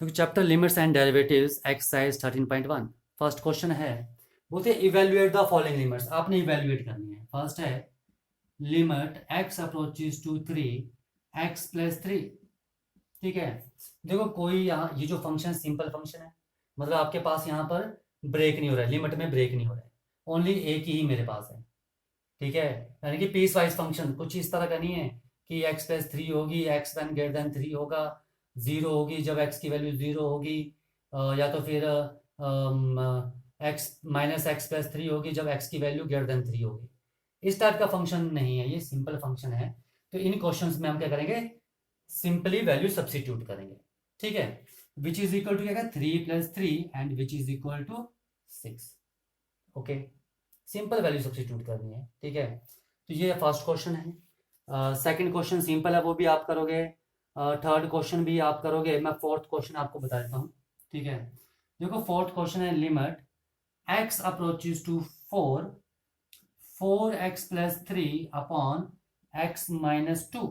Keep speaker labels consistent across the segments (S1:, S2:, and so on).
S1: क्योंकि chapter limits and derivatives exercise 13.1 first question है, बोलते हैं इवेल्युएट द फॉलोइंग लिमिट्स। आपने इवेल्युएट करनी है। फर्स्ट है limit x approaches to 3 x plus 3। ठीक है, देखो कोई यहाँ ये जो फंक्शन सिंपल फंक्शन है, मतलब आपके पास यहाँ पर ब्रेक नहीं हो रहा है, लिमिट में ब्रेक नहीं हो रहा है, ओनली एक ही मेरे पास है। ठीक है, यानी कि पीस वाइज फंक्शन कुछ इस तरह का नहीं है कि x प्लस 3 होगी, x वन ग्रेटर देन 3 होगा, 0 होगी जब x की वैल्यू 0 होगी, या तो फिर x माइनस एक्स प्लस 3 होगी जब x की वैल्यू ग्रेटर देन 3 होगी। इस टाइप का फंक्शन नहीं है, ये सिंपल फंक्शन है। तो इन क्वेश्चंस में हम क्या करेंगे, सिंपली वैल्यू सब्सिट्यूट करेंगे। ठीक है, विच इज इक्वल टू क्या, 3 plus 3 and which is equal to 6। Okay, simple value substitute करनी है। ठीक है, तो ये फर्स्ट क्वेश्चन है। सेकंड क्वेश्चन सिंपल है, वो भी आप करोगे। थर्ड क्वेश्चन भी आप करोगे। मैं फोर्थ क्वेश्चन आपको बता देता हूँ। ठीक है, देखो फोर्थ क्वेश्चन है limit x approaches to 4x plus 3 upon x minus 2।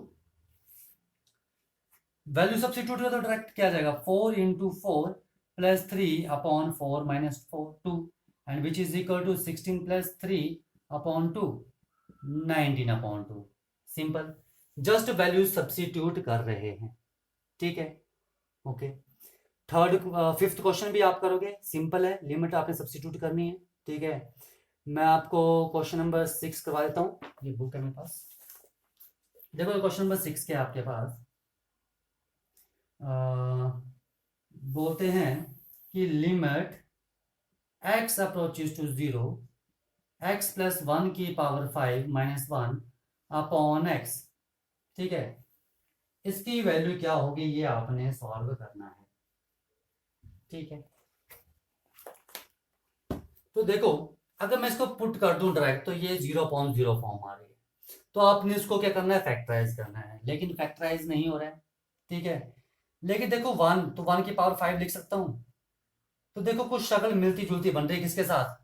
S1: Value substitute करो तो डायरेक्ट क्या आ जाएगा, 4 into 4 plus 3 upon 4 minus 2 and which is equal to 16 plus 3 upon 2 19 upon 2। Simple, just value substitute कर रहे हैं। ठीक है, ओके। थर्ड फिफ्थ क्वेश्चन भी आप करोगे, सिंपल है, लिमिट आपने सब्सिट्यूट करनी है। ठीक है, मैं आपको क्वेश्चन नंबर 6 करवा देता हूँ, ये बुक है मेरे पास। देखो क्वेश्चन नंबर 6 क्या आपके पास बोलते हैं कि limit x approaches to 0 x plus 1 की पावर 5 माइनस 1 अपॉन x। ठीक है, इसकी वैल्यू क्या होगी ये आपने सॉल्व करना है। ठीक है, तो देखो अगर मैं इसको पुट कर दूं डायरेक्ट तो ये 0.0 फॉर्म आ रही है, तो आपने इसको क्या करना है, फैक्टराइज करना है, लेकिन फैक्टराइज नहीं हो रहा है। ठीक है, लेकिन देखो 1 तो 1 की पावर 5 लिख सकता हूं। तो देखो कुछ शक्ल मिलती जुलती बन रही है किसके साथ,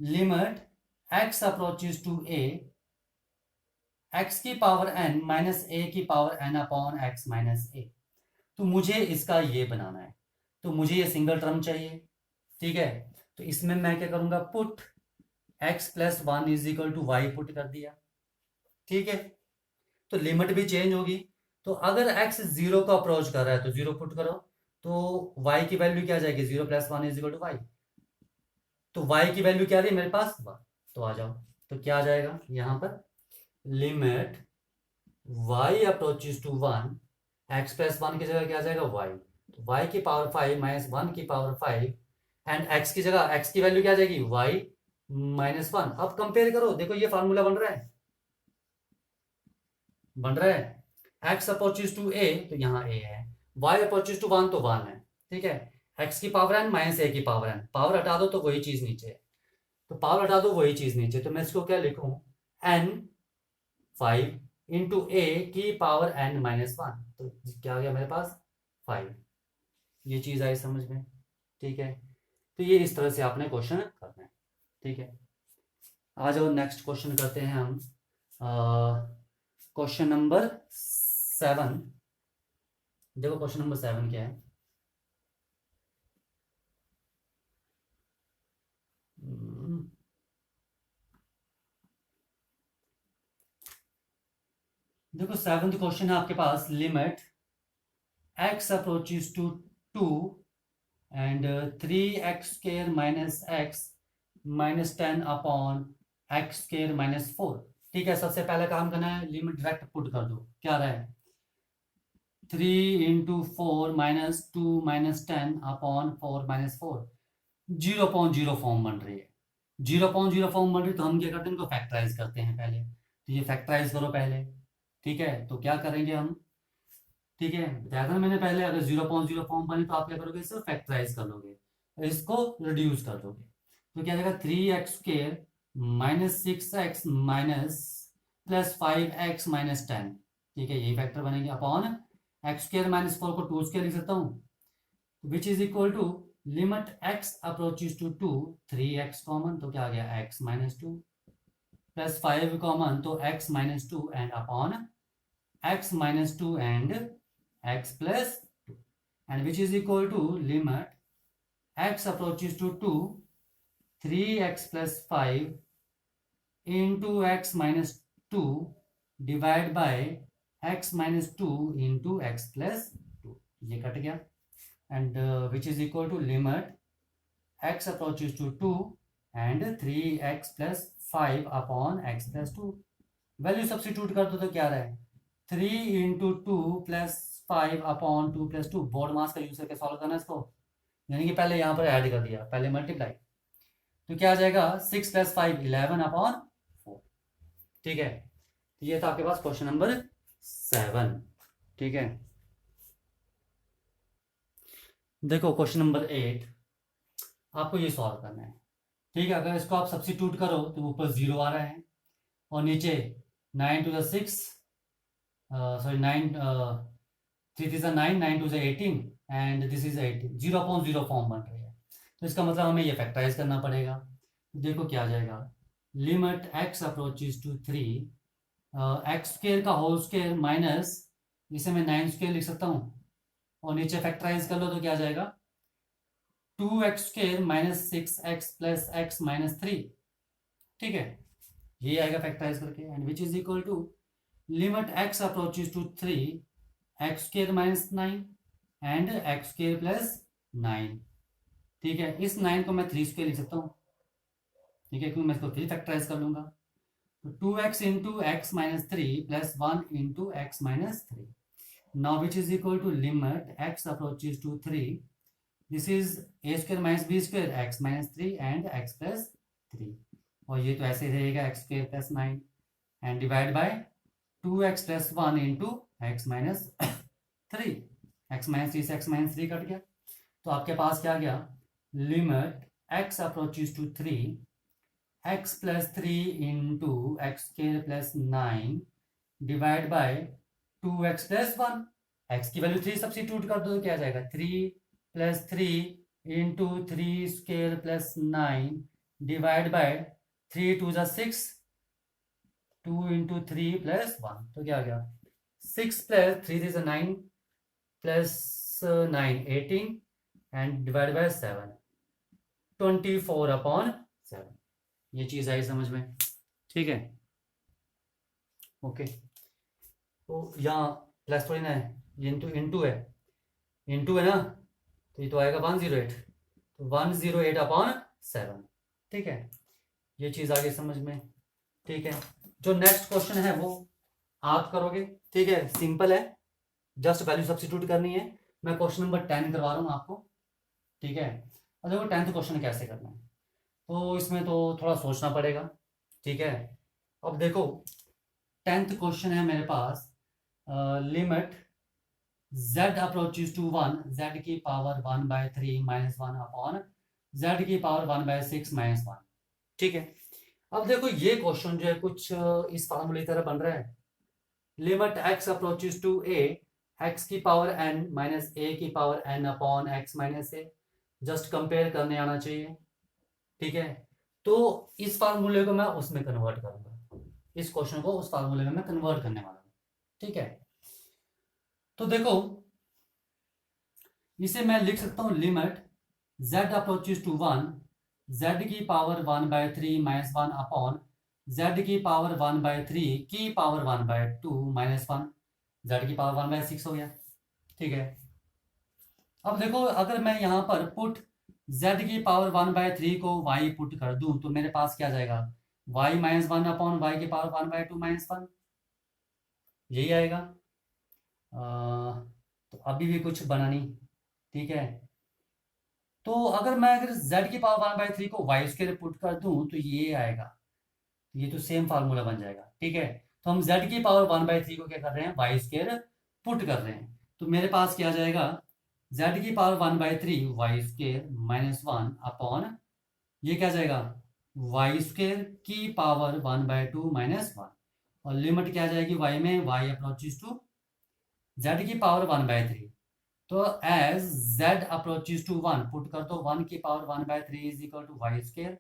S1: limit x approaches to a x की पावर n माइनस a की power n upon x minus a। तो मुझे इसका ये बनाना है, तो मुझे ये सिंगल टर्म चाहिए। ठीक है, तो इसमें मैं क्या करूंगा, put x plus 1 is equal to y put कर दिया। ठीक है, तो लिमिट भी चेंज होगी, तो अगर x 0 को अप्रोच कर रहा है तो 0 पुट करो, तो y की वैल्यू क्या आ जाएगी, 0 plus 1 is equal to y. तो y की वैल्यू क्या आ रही है मेरे पास 1, तो आ जाओ। तो क्या आ जाएगा यहां पर, limit y approaches to 1 x plus 1 की जगह क्या आ जाएगा y, तो y की पावर 5 माइनस 1 की पावर 5 एंड x की जगह x की वैल्यू क्या आ जाएगी y माइनस 1। अब कंपेयर करो, देखो ये फार्मूला बन रहा है, बन रहा है। x अप्रोचेस टू a तो यहाँ a है, y अप्रोचेस टू 1 तो 1 है। ठीक है, x की पावर n माइनस a की पावर n, पावर हटा दो तो वही चीज नीचे है, तो पावर हटा दो वही चीज नीचे, तो मैं इसको क्या लिखूं, n 5 इंटू a की पावर n माइनस 1, तो क्या आ गया मेरे पास 5। ये चीज आई समझ में। ठीक है, तो ये इस तरह से आपने क्वेश्चन करना है। ठीक है, आ जाओ नेक्स्ट क्वेश्चन करते हैं हम। Question number 7। देखो क्वेश्चन नंबर 7 क्या है, देखो सेवंथ क्वेश्चन है आपके पास, limit x approaches to 2 and 3x square minus x minus 10 upon x square minus 4। ठीक है, सबसे पहले काम करना है, लिमिट डायरेक्ट पुट कर दो, क्या रहा है 3 into 4 minus 2 minus 10 upon 4 minus 4। 0.0 form बन रही है, 0.0 फॉर्म बन रही है, तो हम क्या करते हैं, इनको फैक्टराइज करते हैं पहले। तो ये फैक्टराइज करो पहले। ठीक है, तो क्या करेंगे हम, ठीक है बताया था ना मैंने पहले, अगर 0.0 फॉर्म बने तो आप क्या करोगे, इसको फैक्टराइज कर लोगे, इसको रिड्यूस कर दोगे, तो क्या जाएगा 3x square minus 6x minus plus 5x minus 10। ठीक है, यही फैक्टर बनेंगे अपॉन एक्स स्क्वायर माइनस 4 को 2 स्क्वायर लिख सकता हूँ, which is equal to limit x approaches to 2 3x common, तो क्या आ गया x माइनस 2 प्लस 5 कॉमन तो x minus 2 and upon x minus 2 and x plus 2 and which is equal to limit x approaches to 2 3x plus 5 into x minus 2 divide by x minus 2 into x plus 2, ये cut गया. And which is equal to limit x approaches to 2 and 3x plus 5 upon x plus 2. Value substitute कर दो तो क्या रहे 3 into 2 plus 5 upon 2 plus 2. BODMAS का use करके solve करना इसको, यानी कि पहले यहाँ पर ऐड कर दिया, पहले मल्टीप्लाई, तो क्या आ जाएगा 6 प्लस 5 11 अपॉन 4. ठीक है, तो ये था आपके पास क्वेश्चन नंबर 7. ठीक है, देखो क्वेश्चन नंबर 8 आपको ये सॉल्व करना है. ठीक है, अगर इसको आप सब्सिट्यूट करो तो ऊपर 0 आ रहा है और नीचे 9 to the 6 sorry 9 3 is 9 9 to the 18 and this is 18, 0/0 form बन रही है. तो इसका मतलब हमें ये फैक्टराइज करना पड़ेगा. देखो क्या आ जाएगा, limit x approaches to 3 x square का होल स्क्वेयर माइनस, इसे मैं 9 स्क्वेयर लिख सकता हूँ और नीचे फैक्टराइज कर लो तो क्या आ जाएगा 2x square minus 6x plus x minus 3. ठीक है, ये आएगा फैक्टराइज करके. And which is equal to limit x approaches to 3 x square minus 9 and x square plus 9. ठीक है, इस 9 को मैं 3 स्क्वेयर लिख सकता हूँ. ठीक है, क्योंकि मैं इसको 3 फैक्टराइज कर लूंगा. तो 2x into x minus 3 plus 1 into x minus 3. Now which is equal to limit x approaches to 3, this is a square minus b square x minus 3 and x plus 3. और ये तो ऐसे रहेगा x square plus 9 and divide by 2x plus 1 into x minus 3. X minus 3 से x minus 3 cut गया, तो आपके पास क्या आ गया limit x approaches to 3 x plus 3 into x square plus 9 divide by 2x plus 1. x की value 3 substitute कर दो तो क्या आ जाएगा 3 plus 3 into 3 square plus 9 divide by 3 two ज़ा 6, 2 इंटू 3 प्लस 1, तो क्या आ गया 6 plus 3 is 9 plus 9 18 and divide bye 7 24 upon 7. ये चीज आई समझ में. ठीक है, ओके. तो यहाँ प्लस थोड़ी ना है, ये इंटू है, इंटू है ना, तो ये तो आएगा 108, तो 108 अपॉन 7. ठीक है, ये चीज आगे समझ में. ठीक है, जो नेक्स्ट क्वेश्चन है वो आप करोगे. ठीक है, सिंपल है, जस्ट वैल्यू सब्स्टिट्यूट करनी है. मैं क्वेश्चन नंबर 10 करवा रहा हूँ आपको. ठीक है, और देखो 10th क्वेश्चन कैसे करना है, तो इसमें तो थोड़ा सोचना पड़ेगा. ठीक है, अब देखो 10th क्वेश्चन है मेरे पास, limit z approaches to 1 z की पावर 1/3 माइनस 1 अपॉन z की पावर 1/6 माइनस 1. ठीक है, अब देखो ये क्वेश्चन जो है कुछ इस फार्मूले की तरह बन रहा है. Limit x approaches to a x की पावर n माइनस a की power n upon x minus a. Just compare करने आना चाहिए. ठीक है, तो इस फार्मूले को मैं उसमें कन्वर्ट करूंगा, इस क्वेश्चन को उस फार्मूले में मैं कन्वर्ट करने वाला हूं. ठीक है, तो देखो इसे मैं लिख सकता हूं limit z approaches to 1 z की पावर 1/3 माइनस 1 अपॉन z की पावर 1/3 की पावर 1/2 माइनस 1, z की पावर 1/6 हो गया. ठीक है, अब देखो अगर मैं यहां पर पुट z की पावर 1/3 को y पुट कर दूं तो मेरे पास क्या जाएगा y माइनस 1 अपॉन y की पावर 1/2 माइनस 1, यही आएगा. तो अभी भी कुछ बना नहीं. ठीक है, तो अगर z की पावर 1/3 को y स्क्वायर पुट कर दूं तो ये आएगा, ये तो सेम फार्मूला बन जाएगा. ठीक है, तो हम z की पावर 1/3 को क्या कर रहे हैं y स्क्वायर पुट कर रहे हैं, तो मेरे पास क्या जाएगा z की power 1/3 y square minus 1 upon ये क्या जाएगा y स्क्वायर की पावर 1/2 माइनस 1, और लिमिट क्या जाएगी y में y अप्रोचेज टू z की पावर 1/3. तो as z approaches to 1 put कर दो 1 की power 1/3 is equal to y square,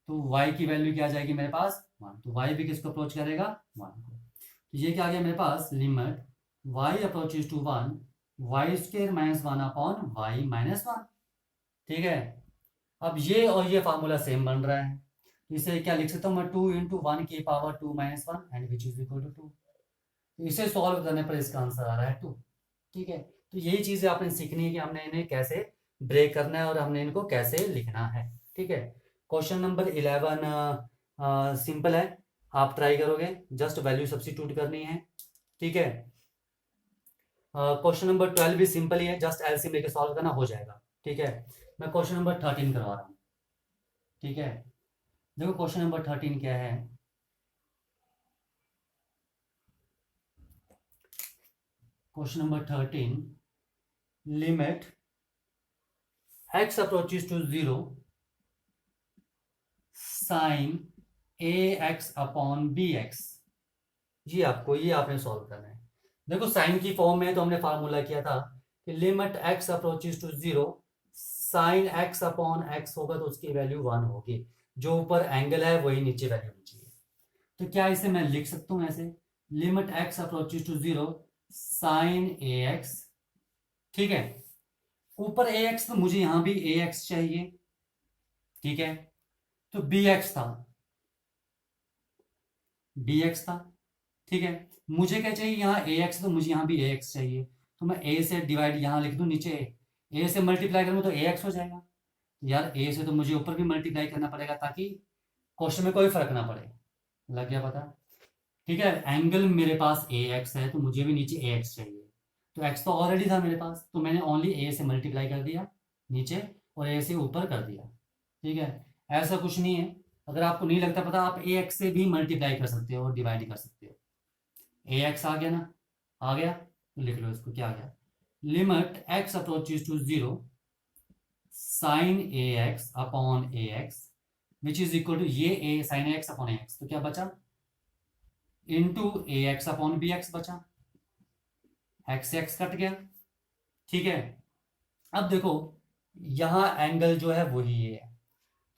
S1: तो y की वैल्यू क्या जाएगी मेरे पास 1, तो y भी किसको अप्रोच करेगा 1 को. तो ये क्या आ गया मेरे पास limit y approaches to 1 y square minus one upon y minus one. ठीक है, अब ये और ये फार्मूला सेम बन रहा है, इसे क्या लिख सकता हूँ मैं, 2 × 1⁻² and which is equal to 2। तो इसे सॉल्व करने पर इसका आंसर आ रहा है 2। ठीक है, तो यही चीजें आपने सीखनी है कि हमने इन्हें कैसे ब्रेक करना है और हमने इनको कैसे लिखना है। ठीक है, क्वेश्चन नंबर 11 सिंपल है, आप ट्राई करोगे, जस्ट वैल्यू सब्स्टिट्यूट करनी है। ठीक है, क्वेश्चन नंबर 12 भी सिंपल ही है, जस्ट एलसीएम लेके सॉल्व करना, हो जाएगा। ठीक है, मैं क्वेश्चन नंबर 13 करवा रहा हूँ। ठीक है, देखो क्वेश्चन नंबर 13 क्या है। Question number 13, limit x approaches to 0 sine ax upon bx। ये आपने सॉल्व करना है। देखो साइन की फॉर्म में तो हमने फार्मूला किया था कि limit x approaches to 0 sine x upon x होगा तो उसकी वैल्यू 1 होगी, जो ऊपर एंगल है वही नीचे वैल्यू होनी चाहिए। तो क्या इसे मैं लिख सकता हूं ऐसे, limit x approaches to 0 sine ax। ठीक है, ऊपर ax तो मुझे यहां भी ax चाहिए। ठीक है, तो bx था। ठीक है, मुझे क्या चाहिए यहाँ ax, तो मुझे यहाँ भी ax चाहिए, तो मैं a से डिवाइड यहाँ लिख दूं, नीचे a से मल्टीप्लाई करूँ तो ax हो जाएगा। यार a से तो मुझे ऊपर भी मल्टीप्लाई करना पड़ेगा ताकि क्वेश्चन में कोई फर्क ना पड़े। लग गया पता। ठीक है, एंगल मेरे पास ax है तो मुझे भी नीचे ax चाहिए, तो x तो ऑलरेडी था मेरे पास, तो मैंने ओनली a से मल्टीप्लाई कर दिया नीचे और a से ऊपर कर दिया। ठीक है, ऐसा कुछ नहीं है, अगर आपको नहीं लगता पता, आप ax से भी मल्टीप्लाई कर सकते हो और डिवाइड कर सकते हो। ax आ गया ना, आ गया तो लिख लो इसको, क्या आ गया, limit x approaches to 0 sine ax upon ax which is equal to, ये a sine ax upon ax, तो क्या बचा, इंटू ax अपॉन bx बचा, x से x कट गया। ठीक है, अब देखो यहां एंगल जो है वही ये है,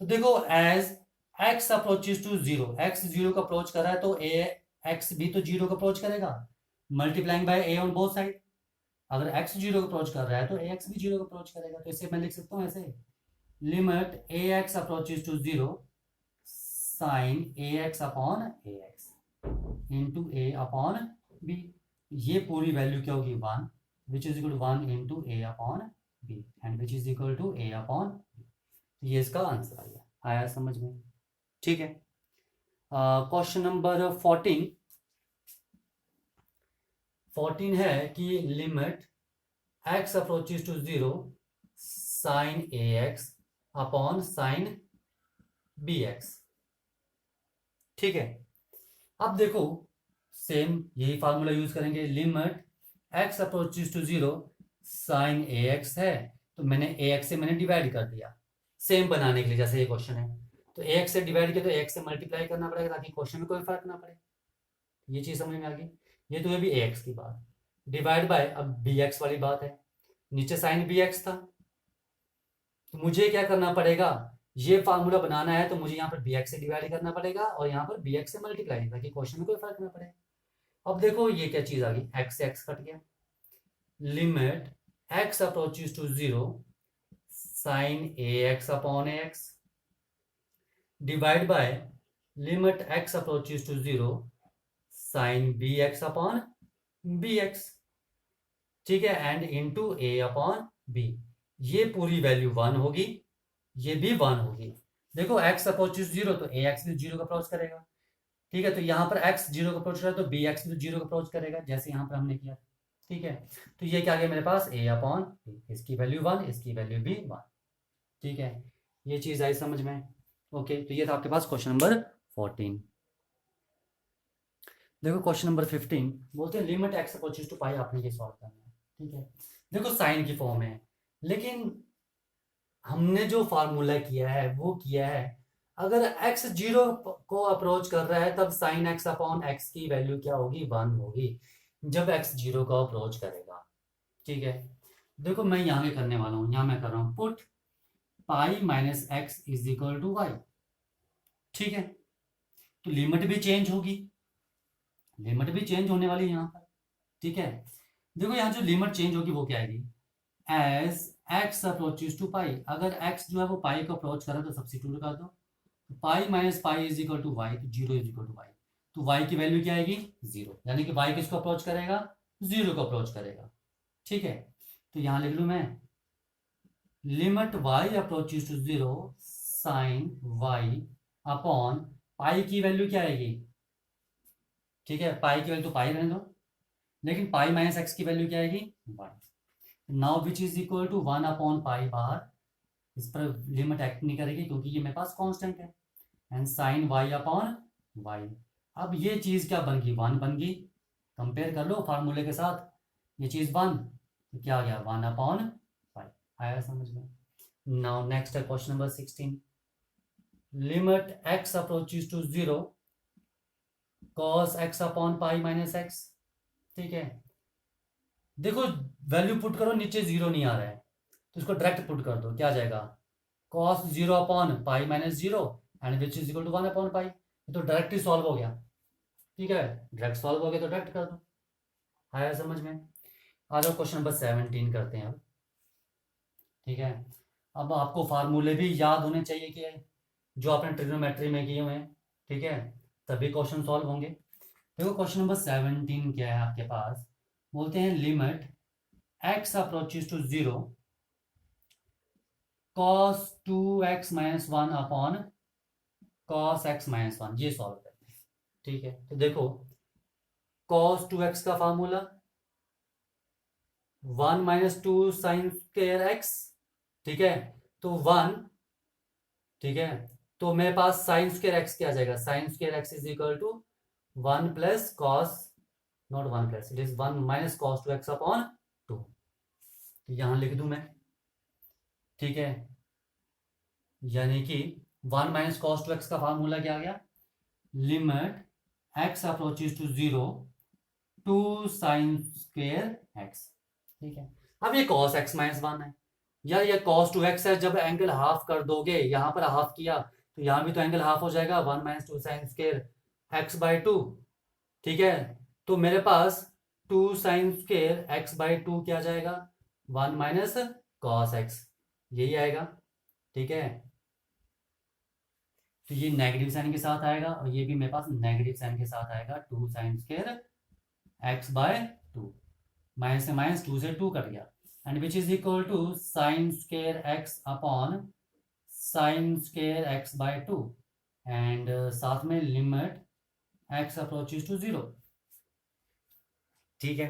S1: तो देखो as x approaches to 0, x 0 को अप्रोच कर रहा है तो x भी तो 0 को अप्रोच करेगा, multiplying by a on both side. अगर x 0 को अप्रोच कर रहा है तो ax भी 0 को अप्रोच करेगा, तो इसे मैं लिख सकता हूँ ऐसे, limit ax approaches to 0 sine ax upon ax into a upon b। ये पूरी वैल्यू क्या होगी, 1, which is equal to 1 into a upon b and which is equal to a upon b। ये इसका आंसर आ गया, आया समझ में। ठीक है, क्वेश्चन नंबर 14 है कि limit x approaches to 0 sine ax upon sine bx। ठीक है, अब देखो सेम यही फार्मूला यूज करेंगे, limit x approaches to 0 sine ax है, तो मैंने ax से मैंने डिवाइड कर दिया सेम बनाने के लिए, जैसे ये क्वेश्चन है तो ax से डिवाइड किया तो ax से मल्टीप्लाई करना पड़ेगा ताकि क्वेश्चन में कोई फर्क ना पड़े। ये चीज समझ में आ गई। ये तो है भी ax की बात, डिवाइड बाय अब bx वाली बात है, नीचे साइन bx था, तो मुझे क्या करना पड़ेगा, ये फार्मूला बनाना है तो मुझे यहाँ पर bx से डिवाइड करना पड़ेगा और यहाँ पर bx से मल्टीप्लाई, ताकि क्वेश्चन में कोई फर्क ना पड़े। अब देखो ये क्या चीज आ गई, x से x कट गया, limit x approaches to 0 sine ax upon ax divide by limit x approaches to 0 sine bx upon bx। ठीक है, and into a upon b। ये पूरी वैल्यू 1 होगी, ये भी 1 होगी। देखो x अप्रोचेस 0 तो ax भी 0 का अप्रोच करेगा। ठीक है, तो यहाँ पर x 0 का अप्रोच कर रहा है तो bx भी 0 का अप्रोच करेगा, जैसे यहाँ पर हमने किया। ठीक है, तो ये क्या आ गया मेरे पास, a अपॉन b, इसकी वैल्यू 1, इसकी वैल्यू भी 1। ठीक है, ये चीज आई समझ में। ओके, तो ये था आपके पास क्वेश्चन नंबर 14। देखो क्वेश्चन नंबर 15 बोलते हैं लिमिट x अप्रोचेस टू पाई, आपने ये सॉल्व करना है। ठीक है, देखो साइन की फॉर्म है, लेकिन हमने जो फार्मूला किया है वो किया है, अगर x 0 को अप्रोच कर रहा है तब साइन x अपॉन x की वैल्यू क्या होगी, 1 होगी, जब x 0 को अप्रोच करेगा। ठीक है, देखो मैं यहाँ के करने वाला हूँ, यहाँ मैं कर रहा हूँ put pi minus x is equal to y. ठीक है, तो लिमिट भी चेंज होगी, लिमिट भी चेंज होने वाली है यहाँ पर। ठीक है, देखो यहाँ जो लिमिट चेंज होगी वो क्या आएगी, एज एक्स अप्रोचेज टू पाई, अगर एक्स जो है वो पाई को अप्रोच करे तो सब्स्टिट्यूट कर दो, pi minus pi is equal to y, तो zero is equal to y, तो वाई की वैल्यू क्या आएगी, जीरो, यानी कि वाई किसको अप्रोच करेगा, जीरो को अप्रोच करेगा। ठीक है, तो यहां लिख लू मैं limit y approaches to zero sine y upon pi की वैल्यू क्या आएगी, ठीक है, पाई की वैल्यू तो पाई रहने दो, लेकिन पाई माइनस एक्स की वैल्यू क्या आएगी, y, now which is equal to one upon pi bar, इस पर लिमिट एक्ट नहीं करेगी क्योंकि ये मेरे पास कांस्टेंट है, and sine y upon y, अब ये चीज क्या बन गई, वन बन गई, कंपेयर कर लो फार्मूले के साथ, ये चीज वन, तो क्या आ गया, वन अपॉन फाइव, आया समझ में। नाउ नेक्स्ट है question number 16, limit x approaches to zero cos x upon pi minus x. ठीक है, देखो वैल्यू पुट करो, नीचे जीरो नहीं आ रहा है तो इसको डायरेक्ट पुट कर दो, क्या आ जाएगा, cos zero upon pi minus zero and which is equal to one upon pi, तो डायरेक्ट ही सॉल्व हो गया। ठीक है, डायरेक्ट सॉल्व हो गया तो डायरेक्ट कर दो, आया समझ में। आ जाओ क्वेश्चन नंबर 17 करते हैं अब। ठीक है, अब आपको फार्मूले भी याद होने चाहिए कि जो आपने ट्रिग्नोमेट्री में किए हुए हैं, ठीक है, तभी क्वेश्चन सॉल्व होंगे। देखो क्वेश्चन नंबर 17 क्या है आपके पास, बोलते हैं limit x approaches to zero cos two x minus one upon cos x minus one, ये सॉल्व करते हैं। ठीक है, तो देखो कॉस टू एक्स का formula one minus two sine square x, ठीक है, तो वन, ठीक है, तो मेरे पास साइन स्क्वायर एक्स क्या आ जाएगा, sine square x is equal to one plus cos, not one plus, it is one minus cos two x upon two, तो यहां लिख दूं मैं। ठीक है, यानी कि one minus cos two x का फार्मूला क्या आ गया, limit x approaches to zero two sine square x. ठीक है, अब ये कॉस एक्स माइनस वन है, यार ये कॉस टू एक्स है, जब एंगल हाफ कर दोगे, यहां पर हाफ किया तो यहां भी तो एंगल हाफ हो जाएगा, one minus two sine square x by two. ठीक है, तो मेरे पास two sine square x by two क्या जाएगा, वन माइनस कॉस एक्स, यही आएगा। ठीक है, तो ये नेगेटिव साइन के साथ आएगा और ये भी मेरे पास नेगेटिव साइन के साथ आएगा, two sine square x by two, minus से माइनस, टू से टू कट गया, and which is equal to sine square x upon sine square x by two, and साथ में limit x approaches to zero. ठीक है,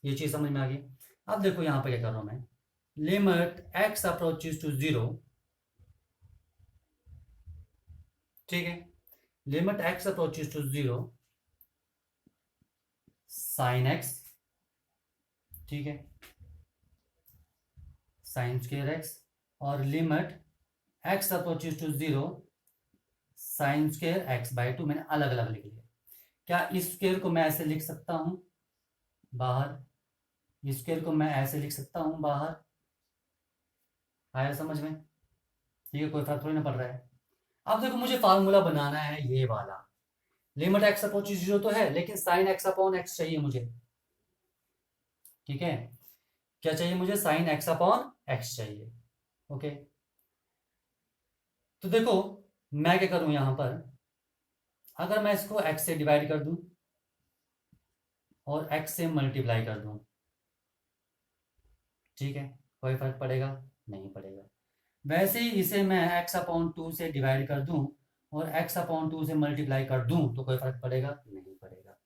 S1: ये चीज समझ में आ गई। अब देखो यहां पर क्या कर रहा हूं मैं, limit x approaches to zero, ठीक है, limit x approaches to zero sine x, ठीक है, साइन स्क्वायर एक्स, और limit x approaches to zero sine square x by two, मैंने अलग अलग लिख लिया। क्या इस स्क्वायर को मैं ऐसे लिख सकता हूं बाहर, इस स्क्वायर को मैं ऐसे लिख सकता हूं बाहर, आया समझ में, ठीक है, कोई फर्क थोड़ी ना पड़ रहा है। अब देखो मुझे फार्मूला बनाना है ये वाला, लिमिट एक्स अप्रोचेज जीरो तो है, लेकिन साइन एक्स अपॉन एक्स चाहिए मुझे। ठीक है, क्या चाहिए मुझे, साइन एक्स अपॉन एक्स चाहिए। ओके, तो देखो मैं क्या करूं यहां पर, अगर मैं इसको x से डिवाइड कर दूं और x से मल्टीप्लाई कर दूं, ठीक है, कोई फर्क पड़ेगा, नहीं पड़ेगा। वैसे ही इसे मैं x अपॉन टू से डिवाइड कर दूं और x अपॉन टू से मल्टीप्लाई कर दूं तो कोई फर्क पड़ेगा, नहीं पड़ेगा।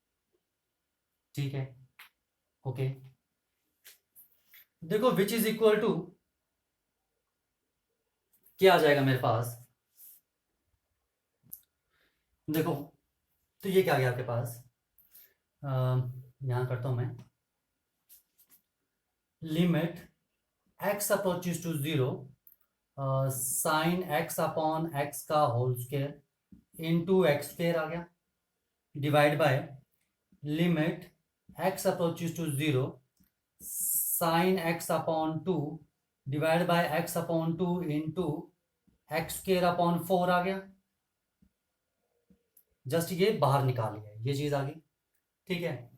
S1: ठीक है, ओके, देखो विच इज इक्वल टू क्या आ जाएगा मेरे पास, देखो तो ये क्या आ गया आपके पास, यहां करता हूं मैं, limit x approaches to zero sine x upon x का whole square into x square आ गया, divide by limit x approaches to zero sine x upon two divide by x upon two into x square upon four आ गया, just ये बाहर निकाल लिया, ये चीज आ गई। ठीक है,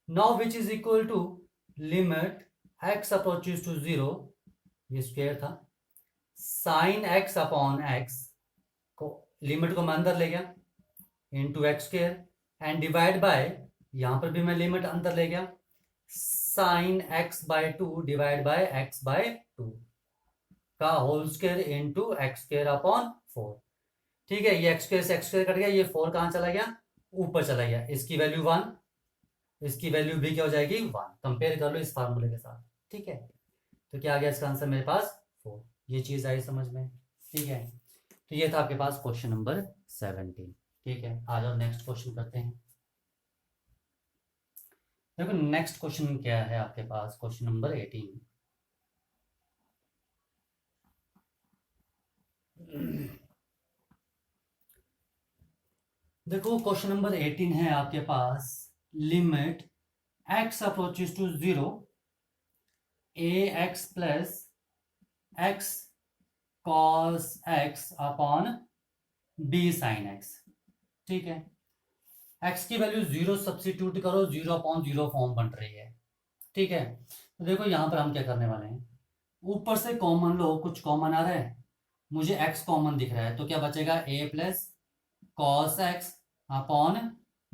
S1: now which is equal to limit x approaches to 0, ये स्क्वायर था, साइन एक्स अपॉन एक्स को, लिमिट को मैं अंदर ले गया, into x square, and divide by, यहां पर भी मैं लिमिट अंदर ले गया, sine x by 2 divide by x by 2 का whole square into x square upon 4। ठीक है, ये एक्स स्क्वायर से एक्स स्क्वायर कट गया, ये 4 कहां चला गया, ऊपर चला गया, इसकी वैल्यू 1, इसकी वैल्यू भी क्या हो जाएगी 1, कंपेयर कर लो इस फार्मूले के साथ। ठीक है, तो क्या आ गया इसका आंसर मेरे पास 4, ये चीज आई समझ में। ठीक है, तो ये था आपके पास क्वेश्चन नंबर 17। ठीक है, आ जाओ नेक्स्ट क्वेश्चन करते हैं। देखो नेक्स्ट क्वेश्चन क्या है आपके पास, क्वेश्चन नंबर 18। देखो क्वेश्चन नंबर 18 है आपके पास, limit x approaches to 0, a x plus x cos x upon b sign x. ठीक है, एक्स की वैल्यू 0 सब्सिट्यूट करो, 0 अपॉन 0 फॉर्म बन रही है। ठीक है, तो देखो यहां पर हम क्या करने वाले हैं, ऊपर से कॉमन लो, कुछ कॉमन आ रहा है, मुझे एक्स कॉमन दिख रहा है, तो क्या बचेगा, a plus cos x upon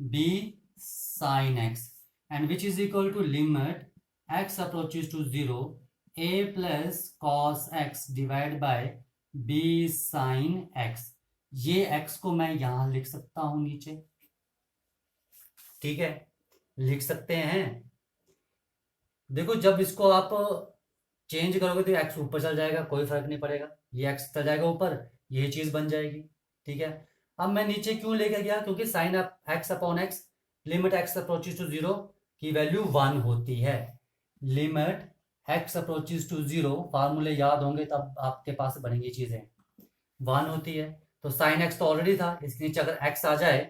S1: b sign x, and which is equal to limit x approaches to 0, a plus cos x divide by b sign x. ये एक्स को मैं यहां लिख सकता हूं नीचे। ठीक है, लिख सकते हैं। देखो जब इसको आप चेंज करोगे तो एक्स ऊपर चल जाएगा, कोई फर्क नहीं पड़ेगा, ये एक्स चल जाएगा ऊपर, ये चीज बन जाएगी। ठीक है, अब मैं नीचे क्यों लेकर गया, क्योंकि sine x upon x, limit x approaches to 0 की वैल्यू 1 होती है। लिमिट एक्स अप्रोचेस टू 0, फार्मूले याद होंगे तब आपके पास बनेंगी चीजें, 1 होती है। तो साइन एक्स तो ऑलरेडी था, इसके नीचे अगर एक्स आ जाए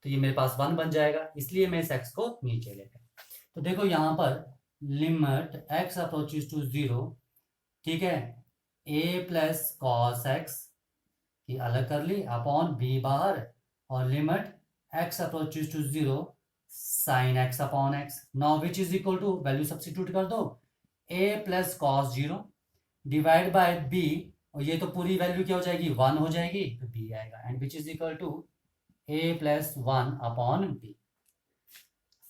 S1: तो ये मेरे पास 1 बन जाएगा, इसलिए मैं इस एक्स को नीचे ले गया। तो देखो यहां पर लिमिट एक्स अप्रोचेस टू 0, ठीक है, ए प्लस कॉस एक्स की अलग कर ली अपॉन बी बाहर, और limit x approaches to 0 sign x upon x, now which is equal to, value substitute कर दो, a plus cos 0 divide by b, और ये तो पूरी वैल्यू क्या हो जाएगी 1 हो जाएगी, तो बी आएगा, and which is equal to a plus 1 upon b.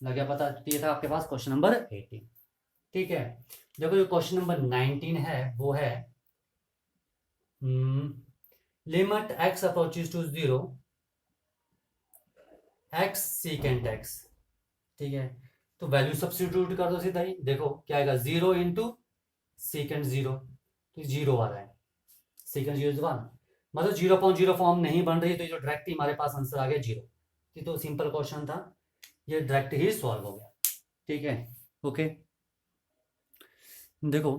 S1: लग गया पता, ये था आपके पास क्वेश्चन नंबर 18। ठीक है, देखो जो क्वेश्चन नंबर 19 है वो है limit x approaches to 0, x secant x. ठीक है, तो वैल्यू सब्स्टिट्यूट कर दो सीधा ही, देखो क्या आएगा, 0 इंटू सीकेंट 0, तो 0 आ रहा है, सीकेंट 0 इज 1, मतलब 0.0 फॉर्म नहीं बन रही, तो जो डायरेक्ट ही हमारे पास आंसर आ गया 0। ये तो सिंपल क्वेश्चन था, ये डायरेक्ट ही सॉल्व हो गया। ठीक है, ओके। देखो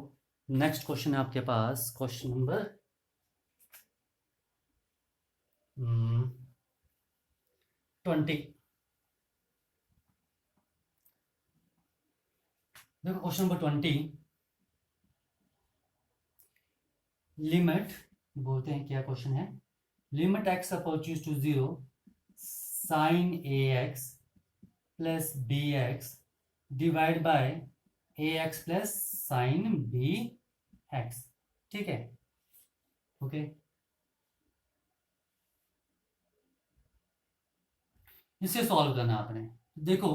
S1: नेक्स्ट क्वेश्चन है आपके पास, क्वेश्चन नंबर 20। देखो क्वेश्चन नंबर 20, लिमिट बोलते हैं क्या क्वेश्चन है, limit x approaches to 0 sign a x plus b x divide by a x plus sine b x. ठीक है, ओके। इसे सॉल्व करना आपने, देखो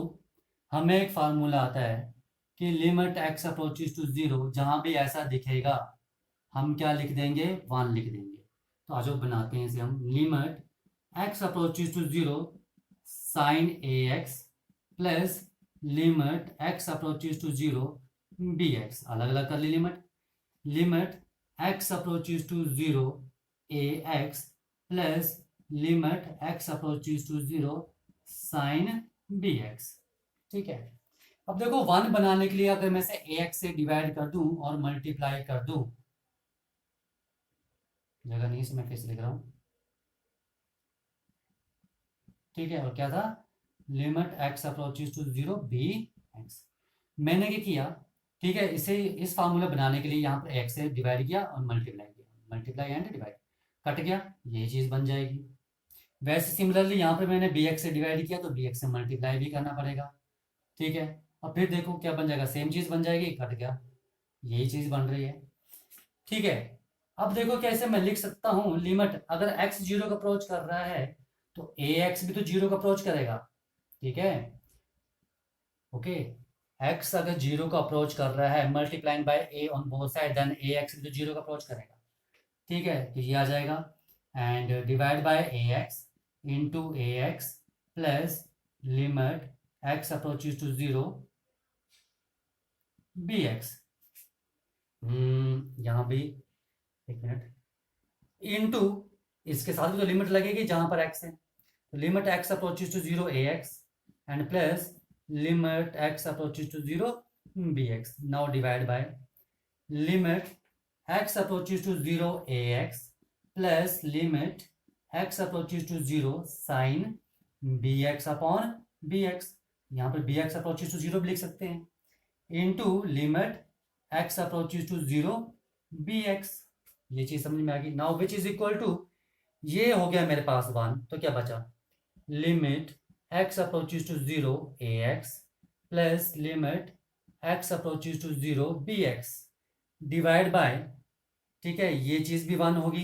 S1: हमें एक फार्मूला आता है कि लिमिट एक्स अप्रोचेस टू 0, जहां भी ऐसा दिखेगा हम क्या लिख देंगे, 1 लिख देंगे। तो आज बनाते हैं इसे हम, limit x approaches to 0 sign a x plus limit x approaches to 0 b x, अलग अलग कर ली limit, limit x approaches to 0 a x plus limit x approaches to 0 sin b x. ठीक है, अब देखो 1 बनाने के लिए अगर मैं से ए एक्स से डिवाइड कर दूं और मल्टीप्लाई कर दूं, जगह नहीं, मैं कैसे लिख रहा हूं। ठीक है, और क्या था, limit x approaches to 0 b x, मैंने क्या किया, ठीक है, इसे इस फार्मूला बनाने के लिए यहाँ पर एक्स से डिवाइड किया और मल्टीप्लाई किया, मल्टीप्लाई एंड डिवाइड, कट गया, ये चीज बन जाएगी। वैसे सिमिलरली यहाँ पर मैंने बी एक्स से डिवाइड किया तो बी एक्स से मल्टीप्लाई भी करना पड़ेगा। ठीक है, और फिर देखो क्या बन जाएगा, सेम चीज बन जाएगी, कट गया, यही चीज बन रही है। ठीक है, अब देखो कैसे मैं लिख सकता हूं, लिमिट अगर x 0 का अप्रोच कर रहा है तो ax भी तो 0 का अप्रोच करेगा। ठीक है, ओके, x अगर 0 का अप्रोच कर रहा है multiplying by a on both side, then ax भी तो 0 का अप्रोच करेगा। ठीक है, तो ये आ जाएगा and divide by ax into ax plus limit x approaches to 0 bx। यहाँ भी एक मिनट, इनटू इसके साथ भी तो लिमिट लगेगी जहां पर x है, तो limit x approaches to 0 ax and plus limit x approaches to 0 bx। Now divide by limit x approaches to 0 ax plus limit x approaches to 0 sin bx upon bx। यहाँ पर bx approaches to 0 भी लिख सकते हैं, into limit x approaches to 0 bx। ये चीज समझ में आ गई। Now which is equal to, ये हो गया मेरे पास 1, तो क्या बचा, limit x approaches to 0 ax plus limit x approaches to 0 bx divide by, ठीक है, ये चीज भी 1 होगी,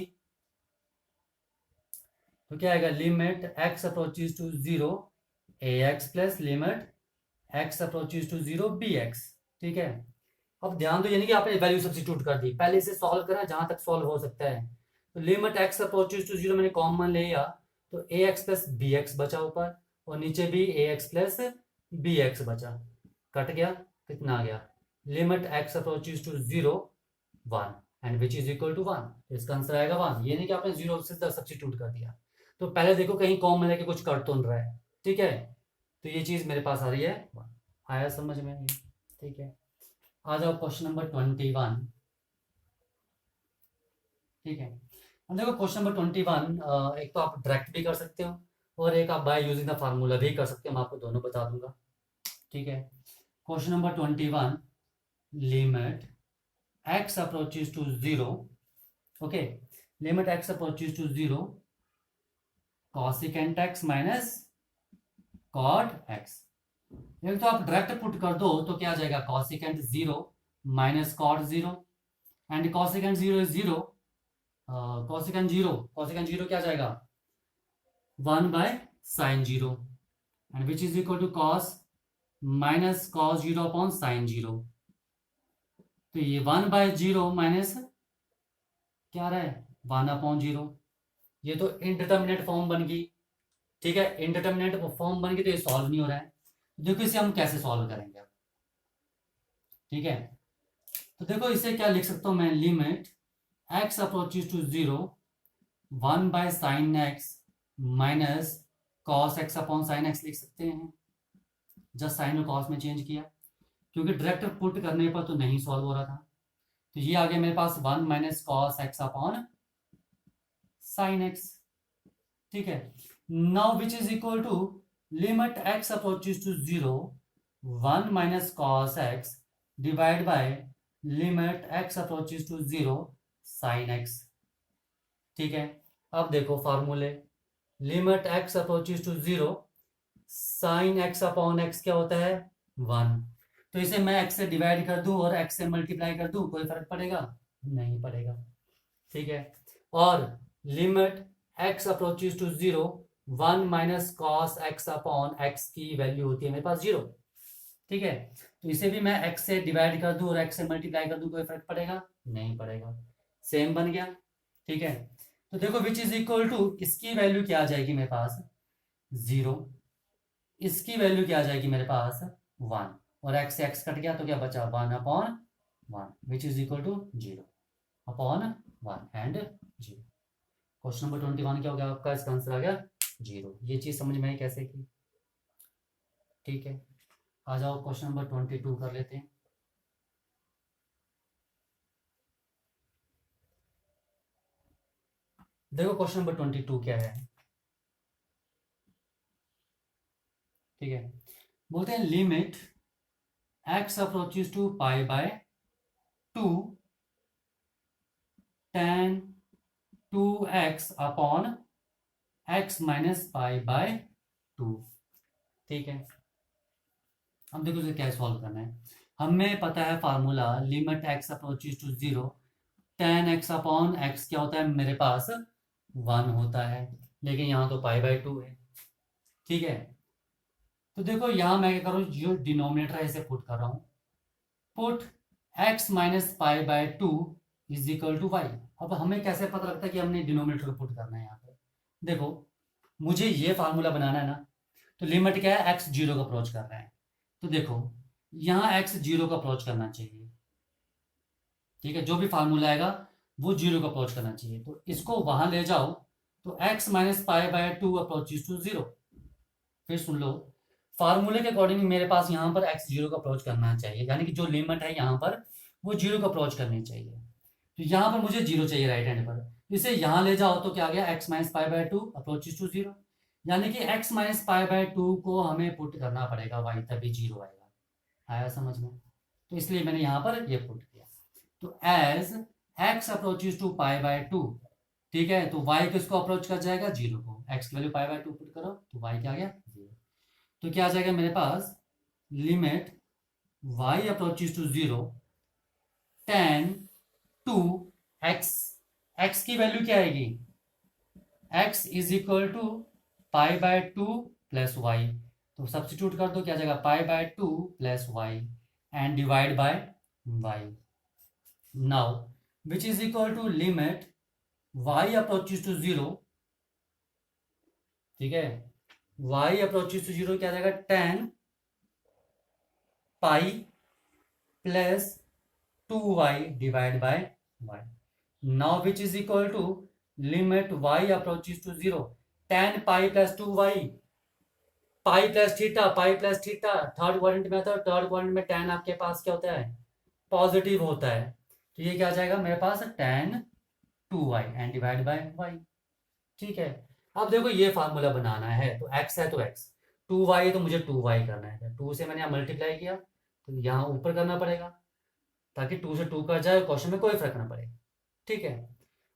S1: तो क्या आएगा, limit x approaches to 0 ax plus limit x approaches to 0 bx। ठीक है, अब ध्यान दो, यानी कि आपने वैल्यू सब्स्टिट्यूट कर दी, पहले इसे सॉल्व करना जहां तक सॉल्व हो सकता है। तो लिमिट x अप्रोचेस टू 0 मैंने कॉमन ले लिया, तो ax प्लस bx बचा ऊपर, और नीचे भी ax प्लस bx बचा, कट गया, कितना आ गया, limit x approaches to 0 1 and which is equal to 1। तो इसका आंसर आएगा 1। ये नहीं कि आपने 0 से सब्स्टिट्यूट कर दिया, तो पहले देखो कहीं कॉमन लेके कुछ कट तो नहीं रहा है। ठीक है, तो ये चीज मेरे पास आ रही है 1। आया समझ में ये? ठीक है, आ जाओ क्वेश्चन नंबर 21। ठीक है, अब देखो क्वेश्चन नंबर 21, एक तो आप डायरेक्ट भी कर सकते हो और एक आप बाय यूजिंग द फार्मूला भी कर सकते हो, मैं आपको दोनों बता दूंगा। ठीक है, question number 21, limit x approaches to 0, okay, limit x approaches to 0 cosecant x minus cot x। एक तो आप डायरेक्ट पुट कर दो तो क्या आ जाएगा, cosecant 0 minus cot 0 and cosecant 0 is 0, cosecant 0 क्या जाएगा, 1 by sine 0 and which is equal to cos minus cos 0 upon sine 0। तो ये 1 बाय 0 माइनस क्या आ रहा है, 1 अपॉन 0। ये तो इनडिटर्मिनेट फॉर्म बन गई। ठीक है, इनडिटर्मिनेट फॉर्म बन गई तो ये सॉल्व नहीं हो रहा है, देखो इसे हम कैसे सॉल्व करेंगे अब। ठीक है, तो देखो इसे क्या लिख सकता हूं मैं, limit x approaches to 0 1 by sine x minus cos x upon sine x लिख सकते हैं, जस्ट साइन और कॉस में चेंज किया, क्योंकि डायरेक्ट पुट करने पर तो नहीं सॉल्व हो रहा था। तो ये आ गया मेरे पास 1 minus cos x upon sine x. ठीक है, now which is equal to limit x approaches to 0 1 minus cos x divide by limit x approaches to 0 sign x. ठीक है, अब देखो फार्मूले, limit x approaches to 0 sine x upon x क्या होता है, 1। तो इसे मैं x से डिवाइड कर दूं और x से मल्टीप्लाई कर दूं, कोई फर्क पड़ेगा, नहीं पड़ेगा। ठीक है, और limit x approaches to 0 1 minus cos x upon x की वैल्यू होती है मेरे पास 0। ठीक है, तो इसे भी मैं x से डिवाइड कर दूं और x से मल्टीप्लाई कर दूं, कोई फर्क पड़ेगा, नहीं पड़ेगा, सेम बन गया। ठीक है, तो देखो विच इज इक्वल टू, इसकी वैल्यू क्या आ जाएगी मेरे पास 0, इसकी वैल्यू क्या आ जाएगी मेरे पास 1, और x से x कट गया तो क्या बचा 1 upon 1 which is equal to 0 upon 1 and 0। Question number 21 क्या हो गया आपका, इसका आंसर आ गया 0। ये चीज समझ में आई कैसे की। ठीक है, आ जाओ क्वेश्चन नंबर 22 कर लेते हैं। देखो क्वेश्चन नंबर 22 क्या है। ठीक है, बोलते हैं limit x approaches to pi by 2 tan 2x upon x minus pi by 2। ठीक है, हम देखो इसे क्या सॉल्व करना है। हमें पता है formula limit x approaches to zero, tan x upon x क्या होता है मेरे पास 1 होता है, लेकिन यहाँ तो पाई बाय 2 है। ठीक है, तो देखो यहाँ मैं क्या करूँ, जो डिनोमिनेटर है इसे पुट कर रहा हूँ, put x minus pi by 2 is equal to y. अब हमें कैसे पता लगता है कि हमने डिनोमिनेटर को पुट करना है यहाँ पे। देखो मुझे ये फार्मूला बनाना है ना, तो लिमिट क्या है, x जीरो का अप्रोच कर रहा है, तो देखो यहाँ x जीरो का अप्रोच करना चाहिए। ठीक है, जो भी फार्मूला आएगा वो जीरो का अप्रोच करना चाहिए, तो इसको वहां ले जाओ, तो x minus pi by 2 approaches to zero. फिर सुन लो, फार्मूले के अकॉर्डिंग मेरे पास यहाँ पर x जीरो का अप्रोच करना चाहिए, यानी कि जो लिमिट है यहाँ पर वो जीरो का अप्रोच करनी चाहिए। तो यहाँ पर मुझे जीरो चाहिए राइट हैंड पर, इसे यहाँ ले जाओ तो क्या आ गया, x minus pi by 2 approaches to zero, यानी कि x माइनस पाई बाय 2 को हमें पुट करना पड़ेगा y, तभी जीरो आएगा। आया समझ में? तो इसलिए मैंने यहाँ पर ये पुट किया। तो as x approaches to pi by 2, ठीक है, तो y किसको अप्रोच कर जाएगा, जीरो को। x की वैल्यू पाई बाय 2 पुट करो तो y क्या आ गया, जीरो। तो क्या आ जाएगा मेरे पास, limit y approaches to zero, tan two x, x की वैल्यू क्या आएगी, x is equal to pi by 2 plus y, तो सब्सटीट्यूट कर दो, क्या जाएगा, pi by 2 plus y and divide by y. Now which is equal to limit y approaches to zero, ठीक है, y अप्रोचेस टू जीरो क्या जाएगा, tan pi plus 2y divide by y। Now which is equal to limit y approaches to zero, tan pi plus 2y, pi plus theta, pi plus theta, third quadrant में था, third quadrant में ten आपके पास क्या होता है, positive होता है, तो ये क्या आ जाएगा मेरे पास, tan 2y and divide by y। ठीक है, अब देखो ये फार्मूला बनाना है, तो x है तो x, 2y है तो मुझे 2y करना है, 2 से मैंने यहाँ मल्टीप्लाई किया तो यहाँ ऊपर करना पड़ेगा, ताकि 2 से 2 कर जाए, क्वेश्चन में कोई फर्क ना पड़े। ठीक है,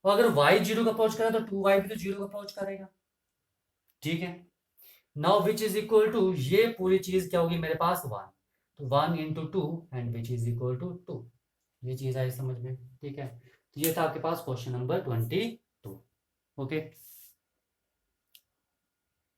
S1: और अगर y जीरो का अप्रोच करे तो 2y भी तो जीरो का अप्रोच करेगा। ठीक है, now which is equal to, ये पूरी चीज क्या होगी मेरे पास, 1, तो 1 into 2 and which is equal to 2। ये चीज आई समझ में? ठीक है, तो ये था आपके पास क्वेश्चन नंबर 22। ओके।